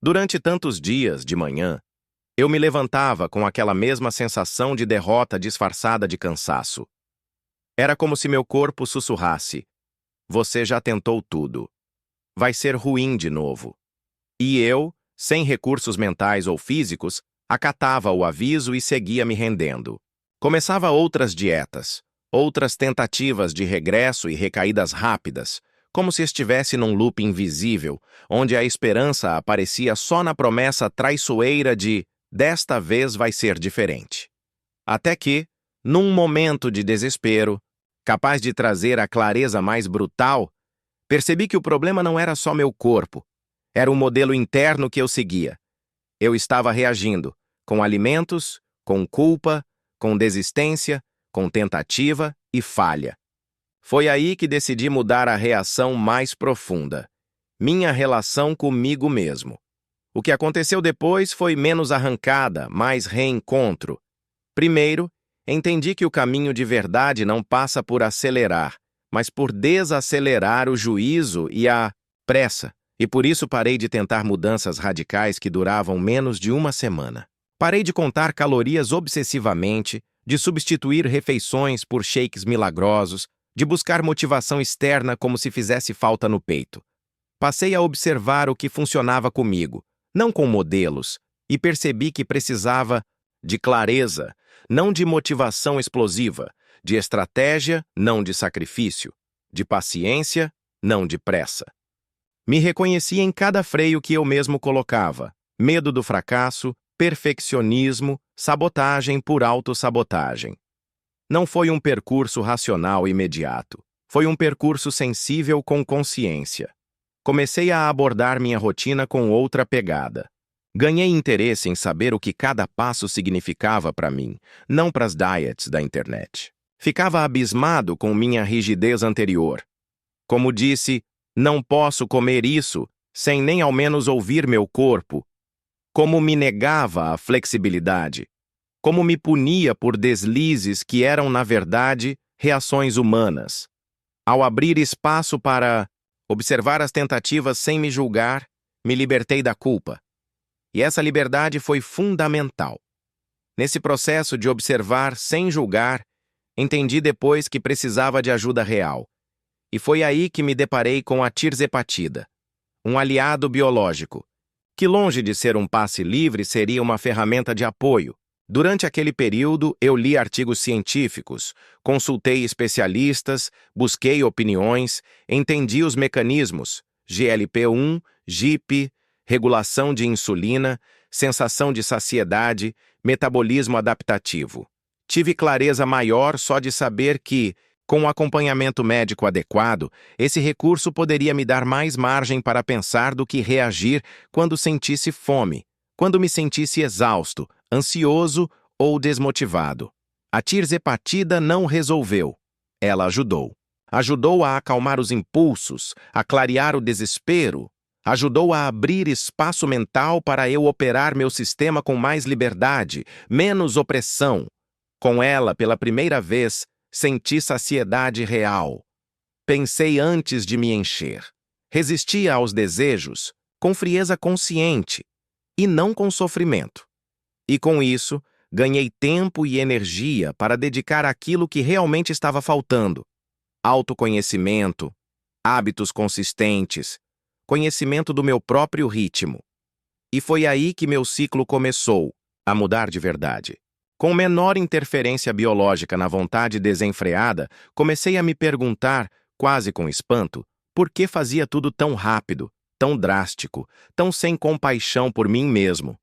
Durante tantos dias de manhã, eu me levantava com aquela mesma sensação de derrota disfarçada de cansaço. Era como se meu corpo sussurrasse: "Você já tentou tudo. Vai ser ruim de novo." E eu, sem recursos mentais ou físicos, acatava o aviso e seguia me rendendo. Começava outras dietas, outras tentativas de regresso e recaídas rápidas, como se estivesse num loop invisível, onde a esperança aparecia só na promessa traiçoeira de "desta vez vai ser diferente." Até que, num momento de desespero, capaz de trazer a clareza mais brutal, percebi que o problema não era só meu corpo, era o modelo interno que eu seguia. Eu estava reagindo, com alimentos, com culpa, com desistência, com tentativa e falha. Foi aí que decidi mudar a reação mais profunda, minha relação comigo mesmo. O que aconteceu depois foi menos arrancada, mais reencontro. Primeiro, entendi que o caminho de verdade não passa por acelerar, mas por desacelerar o juízo e a pressa, e por isso parei de tentar mudanças radicais que duravam menos de uma semana. Parei de contar calorias obsessivamente, de substituir refeições por shakes milagrosos, de buscar motivação externa como se fizesse falta no peito. Passei a observar o que funcionava comigo, não com modelos, e percebi que precisava de clareza, não de motivação explosiva, de estratégia, não de sacrifício, de paciência, não de pressa. Me reconheci em cada freio que eu mesmo colocava: medo do fracasso, perfeccionismo, sabotagem por autossabotagem. Não foi um percurso racional imediato. Foi um percurso sensível com consciência. Comecei a abordar minha rotina com outra pegada. Ganhei interesse em saber o que cada passo significava para mim, não para as diets da internet. Ficava abismado com minha rigidez anterior. Como disse, não posso comer isso sem nem ao menos ouvir meu corpo. Como me negava a flexibilidade. Como me punia por deslizes que eram, na verdade, reações humanas. Ao abrir espaço para observar as tentativas sem me julgar, me libertei da culpa. E essa liberdade foi fundamental. Nesse processo de observar sem julgar, entendi depois que precisava de ajuda real. E foi aí que me deparei com a tirzepatida, um aliado biológico, que longe de ser um passe livre seria uma ferramenta de apoio. Durante aquele período, eu li artigos científicos, consultei especialistas, busquei opiniões, entendi os mecanismos, GLP-1, GIP, regulação de insulina, sensação de saciedade, metabolismo adaptativo. Tive clareza maior só de saber que, com um acompanhamento médico adequado, esse recurso poderia me dar mais margem para pensar do que reagir quando sentisse fome, quando me sentisse exausto, ansioso ou desmotivado. A tirzepatida não resolveu. Ela ajudou. Ajudou a acalmar os impulsos, a clarear o desespero. Ajudou a abrir espaço mental para eu operar meu sistema com mais liberdade, menos opressão. Com ela, pela primeira vez, senti saciedade real. Pensei antes de me encher. Resistia aos desejos, com frieza consciente, e não com sofrimento. E com isso, ganhei tempo e energia para dedicar àquilo que realmente estava faltando: autoconhecimento, hábitos consistentes, conhecimento do meu próprio ritmo. E foi aí que meu ciclo começou a mudar de verdade. Com menor interferência biológica na vontade desenfreada, comecei a me perguntar, quase com espanto, por que fazia tudo tão rápido, tão drástico, tão sem compaixão por mim mesmo.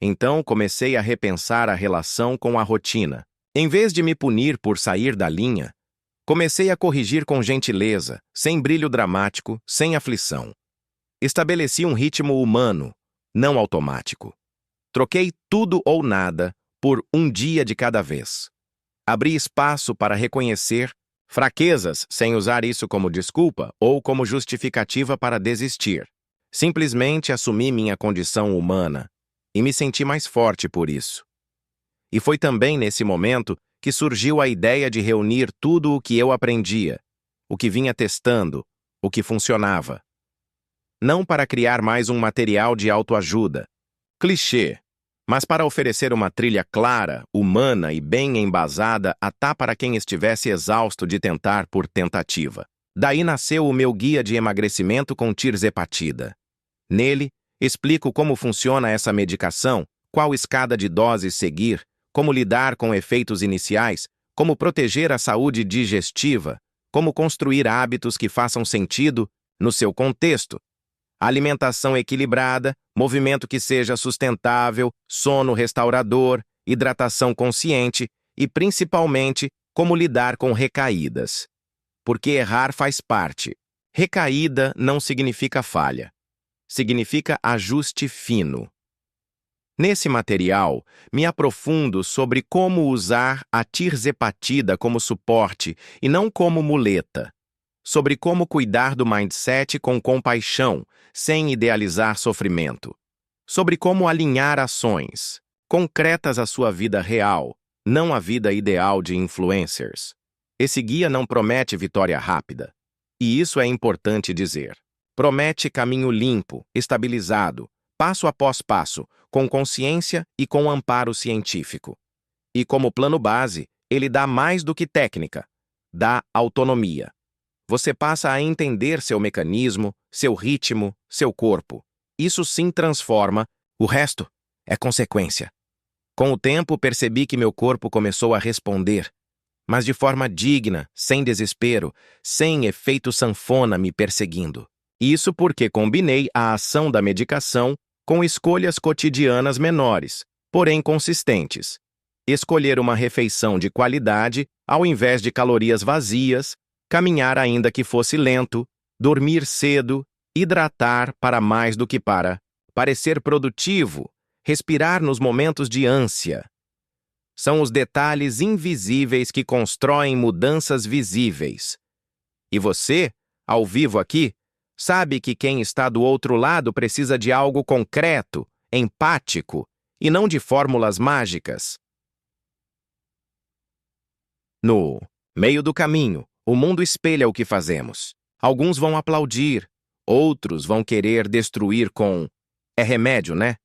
Então comecei a repensar a relação com a rotina. Em vez de me punir por sair da linha, comecei a corrigir com gentileza, sem brilho dramático, sem aflição. Estabeleci um ritmo humano, não automático. Troquei tudo ou nada por um dia de cada vez. Abri espaço para reconhecer fraquezas sem usar isso como desculpa ou como justificativa para desistir. Simplesmente assumi minha condição humana e me senti mais forte por isso. E foi também nesse momento que surgiu a ideia de reunir tudo o que eu aprendia, o que vinha testando, o que funcionava. não para criar mais um material de autoajuda. Clichê, mas para oferecer uma trilha clara, humana e bem embasada até para quem estivesse exausto de tentar por tentativa. Daí nasceu o meu guia de emagrecimento com tirzepatida. Nele, explico como funciona essa medicação, qual escada de doses seguir, como lidar com efeitos iniciais, como proteger a saúde digestiva, como construir hábitos que façam sentido no seu contexto. Alimentação equilibrada, movimento que seja sustentável, sono restaurador, hidratação consciente e, principalmente, como lidar com recaídas. Porque errar faz parte. Recaída não significa falha. Significa ajuste fino. Nesse material, me aprofundo sobre como usar a tirzepatida como suporte e não como muleta. Sobre como cuidar do mindset com compaixão, sem idealizar sofrimento. Sobre como alinhar ações concretas à sua vida real, não à vida ideal de influencers. Esse guia não promete vitória rápida. E isso é importante dizer. Promete caminho limpo, estabilizado, passo após passo, com consciência e com amparo científico. E como plano base, ele dá mais do que técnica, dá autonomia. Você passa a entender seu mecanismo, seu ritmo, seu corpo. Isso sim transforma, o resto é consequência. Com o tempo, percebi que meu corpo começou a responder, mas de forma digna, sem desespero, sem efeito sanfona me perseguindo. Isso porque combinei a ação da medicação com escolhas cotidianas menores, porém consistentes. Escolher uma refeição de qualidade ao invés de calorias vazias, caminhar ainda que fosse lento, dormir cedo, hidratar para mais do que para parecer produtivo, respirar nos momentos de ânsia. São os detalhes invisíveis que constroem mudanças visíveis. E você, ao vivo aqui, sabe que quem está do outro lado precisa de algo concreto, empático, e não de fórmulas mágicas. No meio do caminho, o mundo espelha o que fazemos. Alguns vão aplaudir, outros vão querer destruir com "é remédio, né?"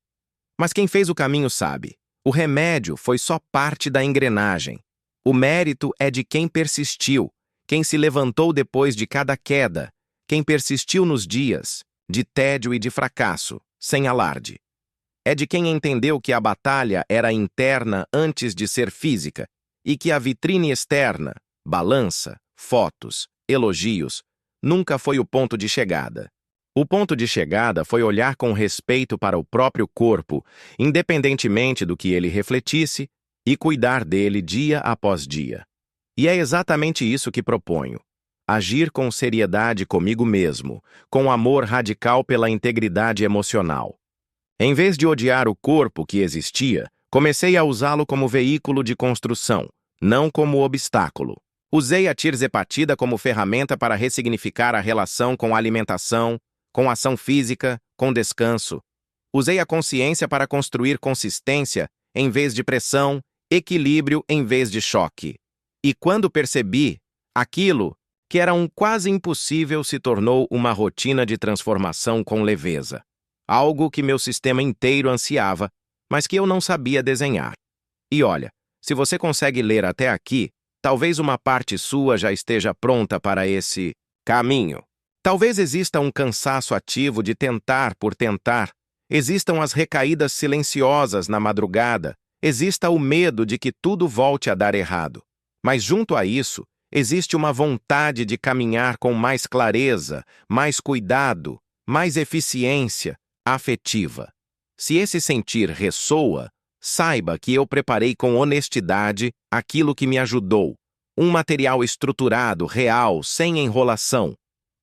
Mas quem fez o caminho sabe. O remédio foi só parte da engrenagem. O mérito é de quem persistiu, quem se levantou depois de cada queda, quem persistiu nos dias de tédio e de fracasso, sem alarde. É de quem entendeu que a batalha era interna antes de ser física e que a vitrine externa, balança, fotos, elogios, nunca foi o ponto de chegada. O ponto de chegada foi olhar com respeito para o próprio corpo, independentemente do que ele refletisse, e cuidar dele dia após dia. E é exatamente isso que proponho. Agir com seriedade comigo mesmo, com amor radical pela integridade emocional. Em vez de odiar o corpo que existia, comecei a usá-lo como veículo de construção, não como obstáculo. Usei a tirzepatida como ferramenta para ressignificar a relação com a alimentação, com ação física, com descanso. Usei a consciência para construir consistência em vez de pressão, equilíbrio em vez de choque. E quando percebi, aquilo que era um quase impossível se tornou uma rotina de transformação com leveza. Algo que meu sistema inteiro ansiava, mas que eu não sabia desenhar. E olha, se você consegue ler até aqui, talvez uma parte sua já esteja pronta para esse caminho. Talvez exista um cansaço ativo de tentar por tentar, existam as recaídas silenciosas na madrugada, exista o medo de que tudo volte a dar errado. Mas junto a isso, existe uma vontade de caminhar com mais clareza, mais cuidado, mais eficiência afetiva. Se esse sentir ressoa, saiba que eu preparei com honestidade aquilo que me ajudou, um material estruturado, real, sem enrolação,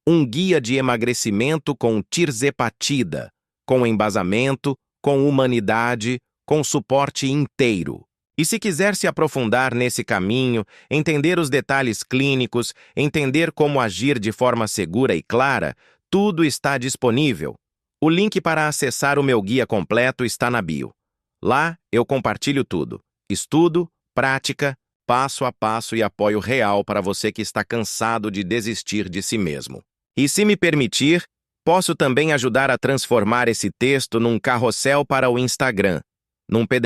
um guia de emagrecimento com tirzepatida, com embasamento, com humanidade, com suporte inteiro. E se quiser se aprofundar nesse caminho, entender os detalhes clínicos, entender como agir de forma segura e clara, tudo está disponível. O link para acessar o meu guia completo está na bio. Lá eu compartilho tudo. Estudo, prática, passo a passo e apoio real para você que está cansado de desistir de si mesmo. E se me permitir, Posso também ajudar a transformar esse texto num carrossel para o Instagram, num PDF